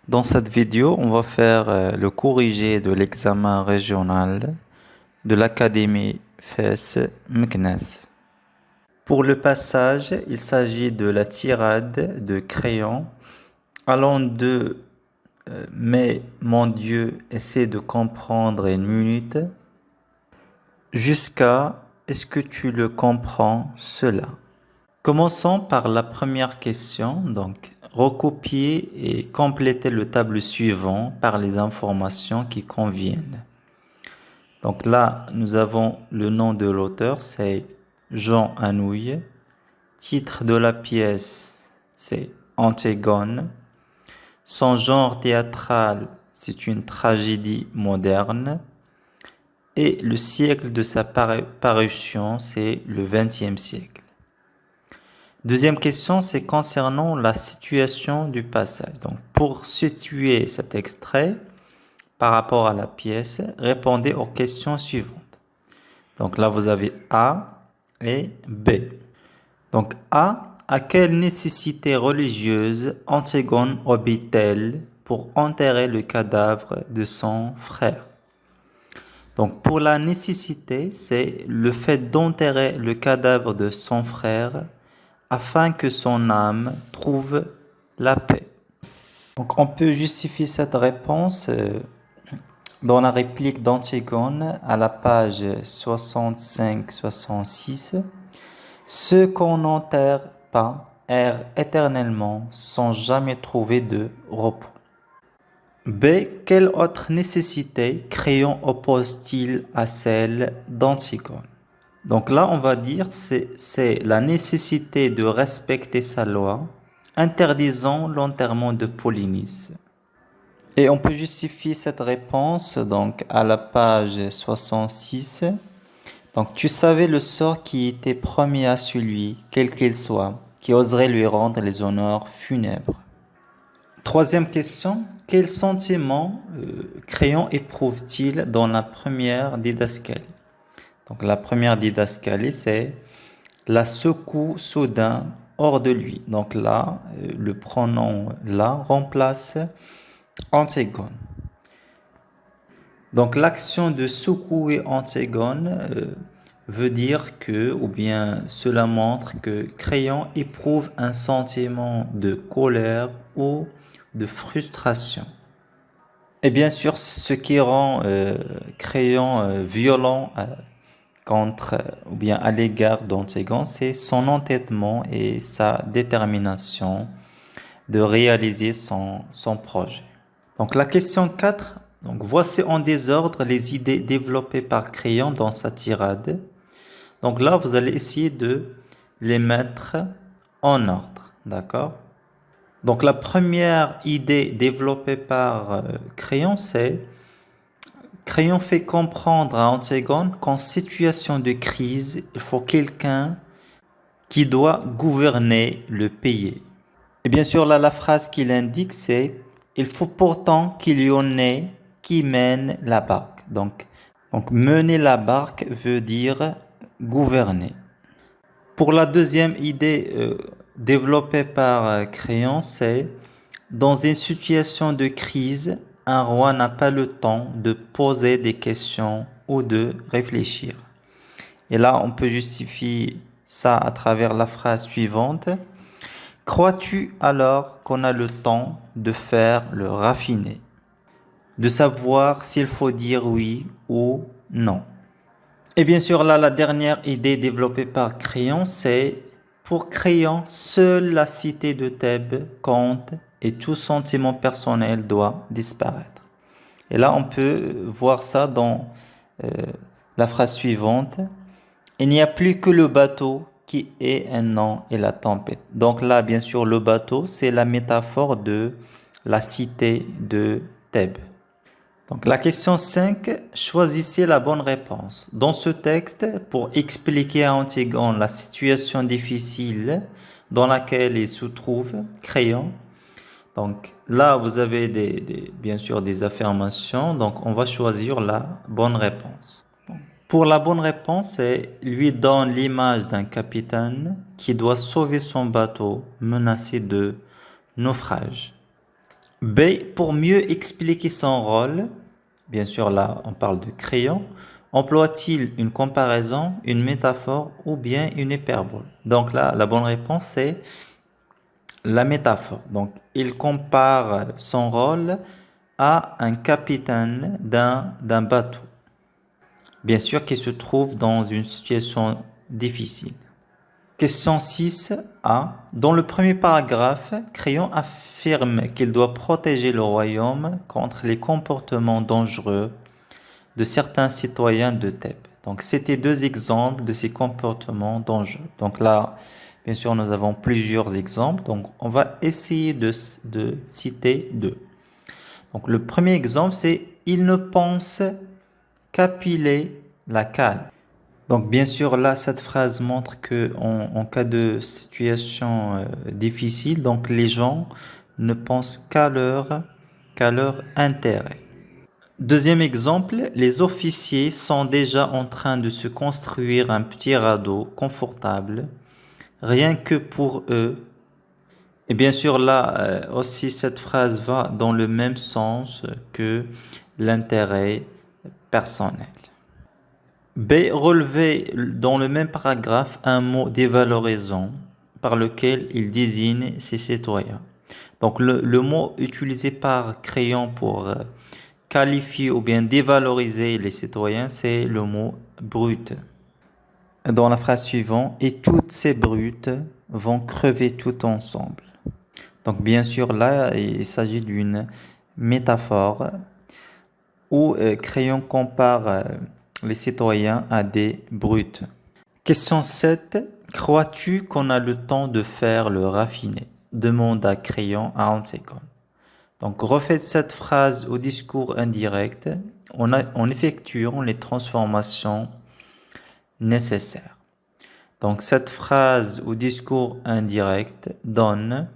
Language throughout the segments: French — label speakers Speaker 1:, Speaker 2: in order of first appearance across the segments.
Speaker 1: Dans cette vidéo, on va faire le corrigé de l'examen régional de l'Académie FES Meknès. Pour le passage, il s'agit de la tirade de crayon allant de Mais mon Dieu, essaie de comprendre une minute jusqu'à Est-ce que tu le comprends cela? Commençons par la première question. Donc, recopier et compléter le tableau suivant par les informations qui conviennent. Donc là, nous avons le nom de l'auteur, c'est Jean Anouilh. Titre de la pièce, c'est Antigone. Son genre théâtral, c'est une tragédie moderne. Et le siècle de sa parution, c'est le XXe siècle. Deuxième question, c'est concernant la situation du passage. Donc, pour situer cet extrait par rapport à la pièce, répondez aux questions suivantes. Donc là, vous avez A et B. Donc A, à quelle nécessité religieuse Antigone obéit-elle pour enterrer le cadavre de son frère? Donc pour la nécessité, c'est le fait d'enterrer le cadavre de son frère afin que son âme trouve la paix. Donc on peut justifier cette réponse dans la réplique d'Antigone à la page 65-66. Ceux qu'on n'enterre pas errent éternellement sans jamais trouver de repos. B. Quelle autre nécessité Créon oppose-t-il à celle d'Antigone? Donc là, on va dire c'est la nécessité de respecter sa loi, interdisant l'enterrement de Polynice. Et on peut justifier cette réponse donc à la page 66. Donc tu savais le sort qui était promis à celui, quel qu'il soit, qui oserait lui rendre les honneurs funèbres. Troisième question, quel sentiment Créon éprouve-t-il dans la première didascalie? Donc la première didascalie, c'est la secoue soudain hors de lui. Donc là, le pronom là remplace Antigone. Donc l'action de secouer Antigone veut dire que, ou bien cela montre que Créon éprouve un sentiment de colère ou de frustration. Et bien sûr, ce qui rend Créon violent contre ou bien à l'égard d'Antigone, c'est son entêtement et sa détermination de réaliser son projet. Donc la question 4, donc voici en désordre les idées développées par Créon dans sa tirade. Donc là, vous allez essayer de les mettre en ordre, d'accord? Donc la première idée développée par Créon, c'est Créon fait comprendre à Antigone qu'en situation de crise, il faut quelqu'un qui doit gouverner le pays. Et bien sûr, là, la phrase qu'il indique, c'est il faut pourtant qu'il y en ait qui mène la barque. Donc mener la barque veut dire gouverner. Pour la deuxième idée développée par Créon, c'est dans une situation de crise, un roi n'a pas le temps de poser des questions ou de réfléchir. Et là, on peut justifier ça à travers la phrase suivante. Crois-tu alors qu'on a le temps de faire le raffiné, de savoir s'il faut dire oui ou non? Et bien sûr, là, la dernière idée développée par Créon, c'est pour Créon, seule la cité de Thèbes compte et tout sentiment personnel doit disparaître. Et là, on peut voir ça dans la phrase suivante. Il n'y a plus que le bateau qui est un nom et la tempête. Donc là, bien sûr, le bateau, c'est la métaphore de la cité de Thèbes. Donc la question 5, choisissez la bonne réponse. Dans ce texte, pour expliquer à Antigone la situation difficile dans laquelle il se trouve, Créon. Donc là, vous avez bien sûr des affirmations. Donc on va choisir la bonne réponse. Pour la bonne réponse, c'est lui donne l'image d'un capitaine qui doit sauver son bateau menacé de naufrage. B, pour mieux expliquer son rôle, bien sûr là on parle de Crayon, emploie-t-il une comparaison, une métaphore ou bien une hyperbole? Donc là, la bonne réponse c'est la métaphore. Donc il compare son rôle à un capitaine d'un bateau, bien sûr qui se trouve dans une situation difficile. Question 6a. Dans le premier paragraphe, Crayon affirme qu'il doit protéger le royaume contre les comportements dangereux de certains citoyens de Thèbes. Donc, c'était deux exemples de ces comportements dangereux. Donc là, bien sûr, nous avons plusieurs exemples. Donc, on va essayer de citer deux. Donc, le premier exemple, c'est il ne pense qu'à piler la cale. Donc, bien sûr, là, cette phrase montre que en cas de situation difficile, donc les gens ne pensent qu'à leur intérêt. Deuxième exemple, les officiers sont déjà en train de se construire un petit radeau confortable, rien que pour eux. Et bien sûr, là aussi, cette phrase va dans le même sens que l'intérêt personnel. B. Relever dans le même paragraphe un mot dévalorisant par lequel il désigne ses citoyens. Donc le mot utilisé par Crayon pour qualifier ou bien dévaloriser les citoyens, c'est le mot brute. Dans la phrase suivante, et toutes ces brutes vont crever tout ensemble. Donc bien sûr là, il s'agit d'une métaphore où Crayon compare les citoyens à des brutes. Question 7. Crois-tu qu'on a le temps de faire le raffiné? Demanda Crayon à Antigone. Donc refaites cette phrase au discours indirect en effectuant les transformations nécessaires. Donc cette phrase au discours indirect donne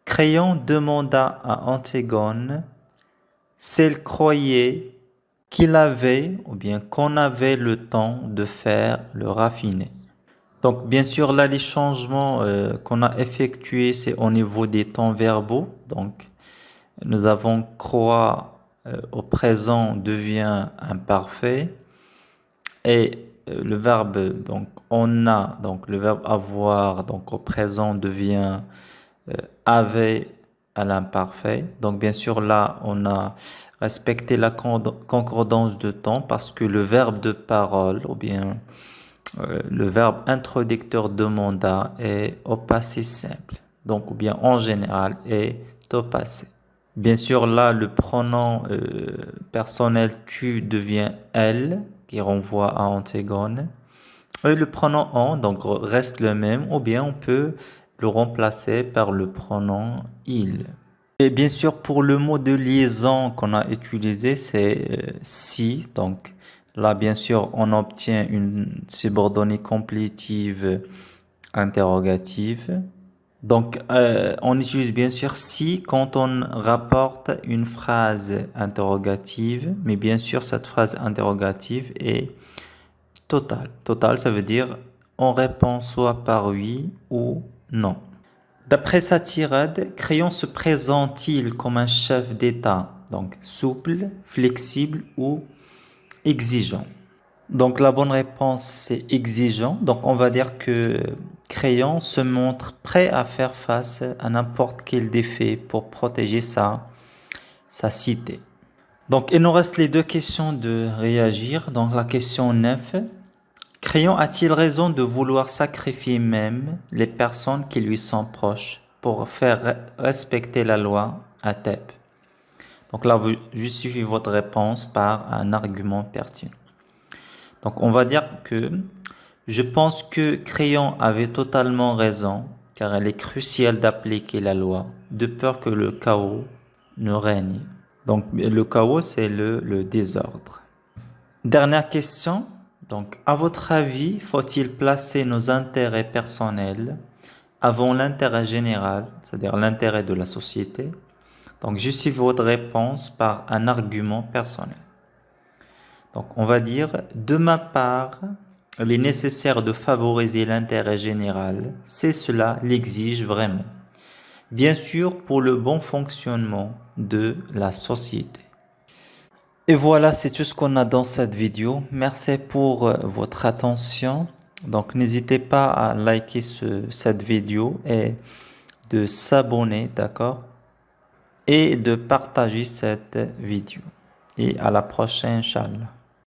Speaker 1: Crayon demanda à Antigone s'elle croyait qu'il avait ou bien qu'on avait le temps de faire le raffiné. Donc bien sûr là les changements qu'on a effectués c'est au niveau des temps verbaux. Donc nous avons croire au présent devient imparfait et le verbe donc on a donc le verbe avoir donc au présent devient avait à l'imparfait. Donc bien sûr là on a respecté la concordance de temps parce que le verbe de parole ou bien le verbe introducteur demanda est au passé simple. Donc ou bien en général est au passé. Bien sûr là le pronom personnel tu devient elle qui renvoie à Antigone. Et le pronom on donc reste le même ou bien on peut le remplacer par le pronom il. Et bien sûr, pour le mot de liaison qu'on a utilisé, c'est si. Donc là, bien sûr, on obtient une subordonnée complétive interrogative. Donc, on utilise bien sûr si quand on rapporte une phrase interrogative, mais bien sûr, cette phrase interrogative est totale. Totale, ça veut dire on répond soit par oui ou non. D'après sa tirade, Crayon se présente-t-il comme un chef d'État, donc souple, flexible ou exigeant? Donc la bonne réponse c'est exigeant. Donc on va dire que Crayon se montre prêt à faire face à n'importe quel défi pour protéger sa cité. Donc il nous reste les deux questions de réagir. Donc la question 9. Crayon a-t-il raison de vouloir sacrifier même les personnes qui lui sont proches pour faire respecter la loi à Thèbes? Donc là, vous justifiez votre réponse par un argument pertinent. Donc on va dire que je pense que Crayon avait totalement raison car il est crucial d'appliquer la loi de peur que le chaos ne règne. Donc le chaos, c'est le désordre. Dernière question. Donc, à votre avis, faut-il placer nos intérêts personnels avant l'intérêt général, c'est-à-dire l'intérêt de la société? Donc, justifiez votre réponse par un argument personnel. Donc, on va dire, de ma part, il est nécessaire de favoriser l'intérêt général, c'est cela l'exige vraiment. bien sûr pour le bon fonctionnement de la société. Et voilà, c'est tout ce qu'on a dans cette vidéo. Merci pour votre attention. Donc, n'hésitez pas à liker cette vidéo et de s'abonner, d'accord? Et de partager cette vidéo. Et à la prochaine, Inch'Allah.